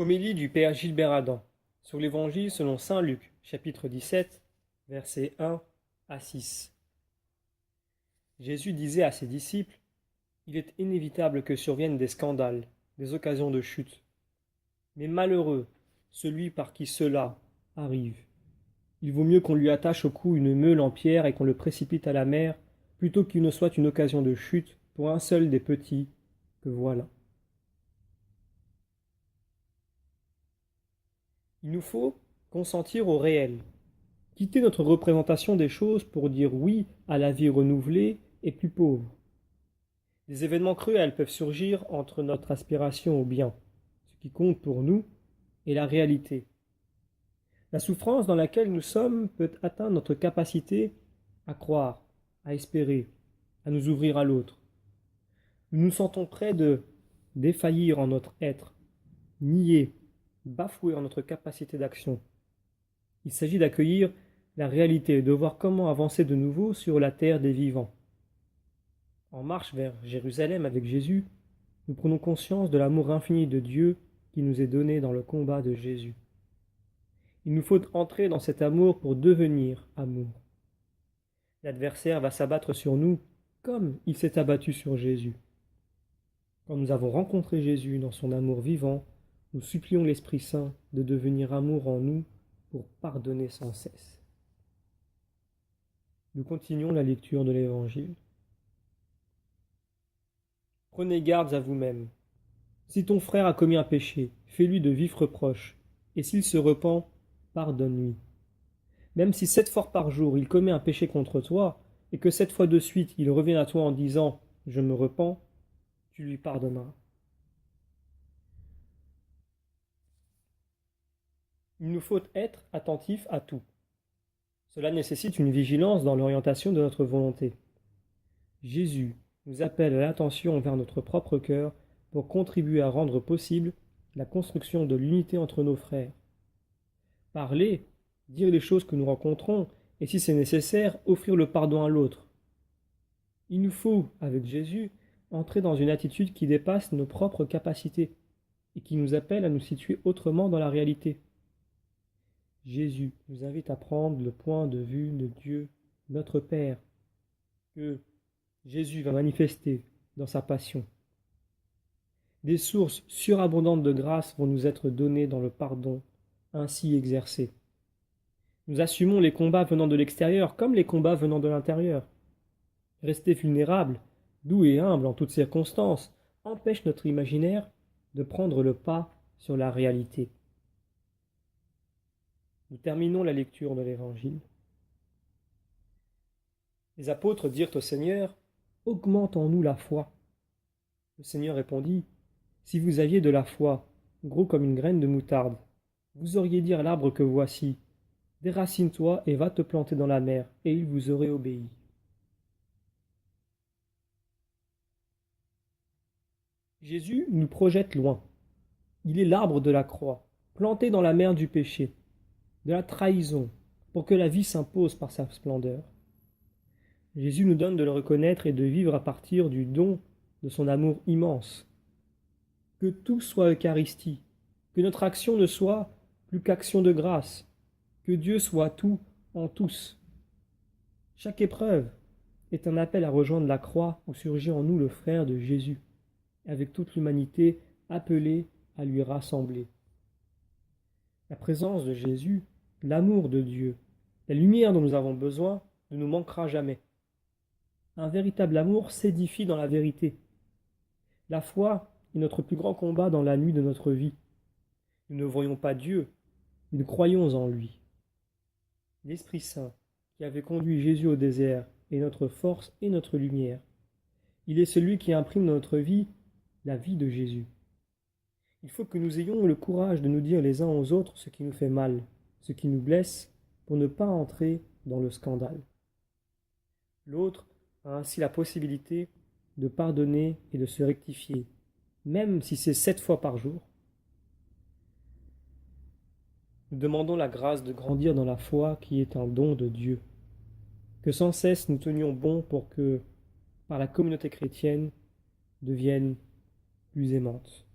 Homélie du Père Gilbert Adam sur l'Évangile selon saint Luc, chapitre 17, versets 1 à 6. Jésus disait à ses disciples: Il est inévitable que surviennent des scandales, des occasions de chute. Mais malheureux celui par qui cela arrive. Il vaut mieux qu'on lui attache au cou une meule en pierre et qu'on le précipite à la mer, plutôt qu'il ne soit une occasion de chute pour un seul des petits que voilà. Il nous faut consentir au réel, quitter notre représentation des choses pour dire oui à la vie renouvelée et plus pauvre. Des événements cruels peuvent surgir entre notre aspiration au bien, ce qui compte pour nous, et la réalité. La souffrance dans laquelle nous sommes peut atteindre notre capacité à croire, à espérer, à nous ouvrir à l'autre. Nous nous sentons près de défaillir en notre être, nier, bafouer en notre capacité d'action. Il s'agit d'accueillir la réalité et de voir comment avancer de nouveau sur la terre des vivants. En marche vers Jérusalem avec Jésus, nous prenons conscience de l'amour infini de Dieu qui nous est donné dans le combat de Jésus. Il nous faut entrer dans cet amour pour devenir amour. L'adversaire va s'abattre sur nous comme il s'est abattu sur Jésus. Quand nous avons rencontré Jésus dans son amour vivant, nous supplions l'Esprit Saint de devenir amour en nous pour pardonner sans cesse. Nous continuons la lecture de l'Évangile. Prenez garde à vous-même. Si ton frère a commis un péché, fais-lui de vifs reproches, et s'il se repent, pardonne-lui. Même si 7 fois par jour il commet un péché contre toi, et que 7 fois de suite il revient à toi en disant « Je me repens », tu lui pardonneras. Il nous faut être attentifs à tout. Cela nécessite une vigilance dans l'orientation de notre volonté. Jésus nous appelle à l'attention envers notre propre cœur pour contribuer à rendre possible la construction de l'unité entre nos frères. Parler, dire les choses que nous rencontrons, et si c'est nécessaire, offrir le pardon à l'autre. Il nous faut, avec Jésus, entrer dans une attitude qui dépasse nos propres capacités et qui nous appelle à nous situer autrement dans la réalité. Jésus nous invite à prendre le point de vue de Dieu, notre Père, que Jésus va manifester dans sa passion. Des sources surabondantes de grâce vont nous être données dans le pardon ainsi exercé. Nous assumons les combats venant de l'extérieur comme les combats venant de l'intérieur. Rester vulnérable, doux et humble en toutes circonstances, empêche notre imaginaire de prendre le pas sur la réalité. Nous terminons la lecture de l'Évangile. Les apôtres dirent au Seigneur: « Augmente en nous la foi. » Le Seigneur répondit: « Si vous aviez de la foi, gros comme une graine de moutarde, vous auriez dit à l'arbre que voici: Déracine-toi et va te planter dans la mer, et il vous aurait obéi. » Jésus nous projette loin. Il est l'arbre de la croix, planté dans la mer du péché, de la trahison, pour que la vie s'impose par sa splendeur. Jésus nous donne de le reconnaître et de vivre à partir du don de son amour immense. Que tout soit Eucharistie, que notre action ne soit plus qu'action de grâce, que Dieu soit tout en tous. Chaque épreuve est un appel à rejoindre la croix où surgit en nous le frère de Jésus, avec toute l'humanité appelée à lui rassembler. La présence de Jésus, l'amour de Dieu, la lumière dont nous avons besoin ne nous manquera jamais. Un véritable amour s'édifie dans la vérité. La foi est notre plus grand combat dans la nuit de notre vie. Nous ne voyons pas Dieu, mais nous croyons en lui. L'Esprit Saint, qui avait conduit Jésus au désert, est notre force et notre lumière. Il est celui qui imprime dans notre vie la vie de Jésus. Il faut que nous ayons le courage de nous dire les uns aux autres ce qui nous fait mal, ce qui nous blesse, pour ne pas entrer dans le scandale. L'autre a ainsi la possibilité de pardonner et de se rectifier, même si c'est 7 fois par jour. Nous demandons la grâce de grandir dans la foi qui est un don de Dieu. Que sans cesse nous tenions bon pour que, par la communauté chrétienne, devienne plus aimante.